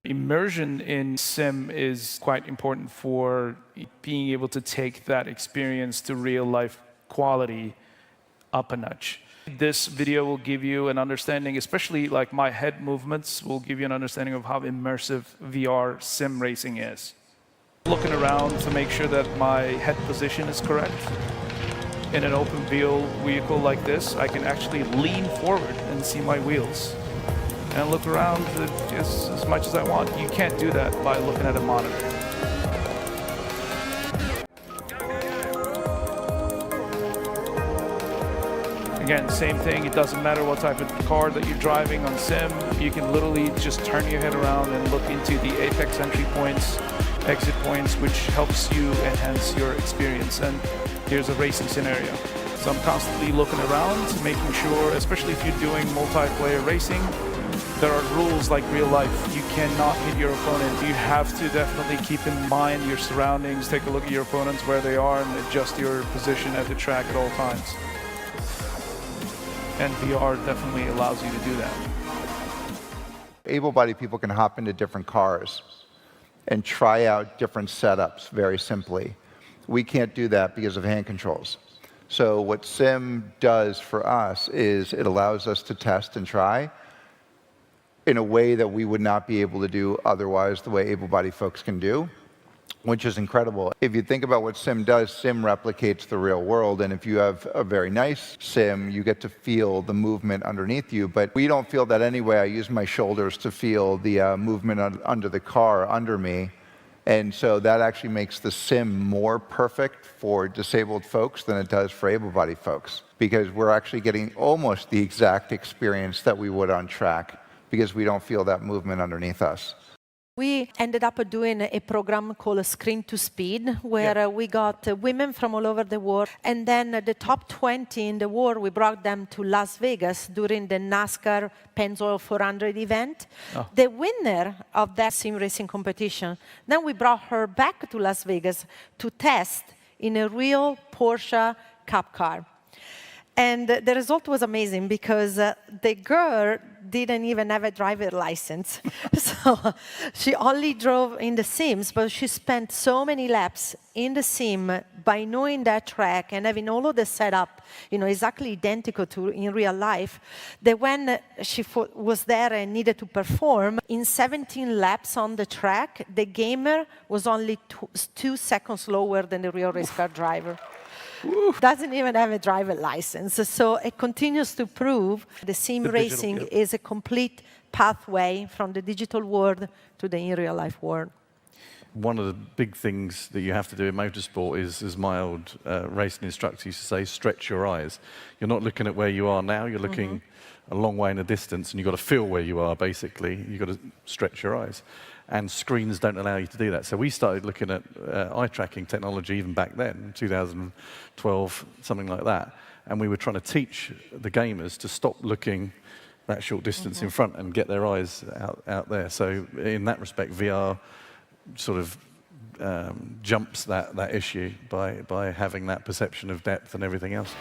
Immersion in sim is quite important for being able to take that experience to real-life quality up a notch. This video will give you an understanding, especially like my head movements, will give you an understanding of how immersive VR sim racing is. Looking around to make sure that my head position is correct. In an open wheel vehicle like this, I can actually lean forward and see my wheels and look around as much as I want. You can't do that by looking at a monitor. Again, same thing. It doesn't matter what type of car that you're driving on sim. You can literally just turn your head around and look into the apex entry points, exit points, which helps you enhance your experience. And here's a racing scenario. So I'm constantly looking around, making sure, especially if you're doing multiplayer racing, there are rules like real life. You cannot hit your opponent. You have to definitely keep in mind your surroundings, take a look at your opponents, where they are, and adjust your position at the track at all times. And VR definitely allows you to do that. Able-bodied people can hop into different cars and try out different setups very simply. We can't do that because of hand controls. So what sim does for us is it allows us to test and try in a way that we would not be able to do otherwise, the way able-bodied folks can do, which is incredible. If you think about what sim does, sim replicates the real world, and if you have a very nice sim, you get to feel the movement underneath you, but we don't feel that anyway. I use my shoulders to feel the movement under the car under me, and so that actually makes the sim more perfect for disabled folks than it does for able-bodied folks, because we're actually getting almost the exact experience that we would on track, because we don't feel that movement underneath us. We ended up doing a program called Screen to Speed, where we got women from all over the world. And then the top 20 in the world, we brought them to Las Vegas during the NASCAR Pennzoil 400 event. Oh. The winner of that sim racing competition, then we brought her back to Las Vegas to test in a real Porsche Cup car. And the result was amazing because the girl didn't even have a driver license. So she only drove in the sims, but she spent so many laps in the sim by knowing that track and having all of the setup, exactly identical to in real life, that when she was there and needed to perform, in 17 laps on the track, the gamer was only 2 seconds slower than the real race car driver. Doesn't even have a driver license. So it continues to prove the sim racing is a complete pathway from the digital world to the in real life world. One of the big things that you have to do in motorsport is, as my old racing instructor used to say, stretch your eyes. You're not looking at where you are now, you're looking a long way in the distance, and you've got to feel where you are, basically. You've got to stretch your eyes. And screens don't allow you to do that. So we started looking at eye tracking technology even back then, 2012, something like that. And we were trying to teach the gamers to stop looking that short distance in front and get their eyes out there. So in that respect, VR sort of jumps that issue by having that perception of depth and everything else.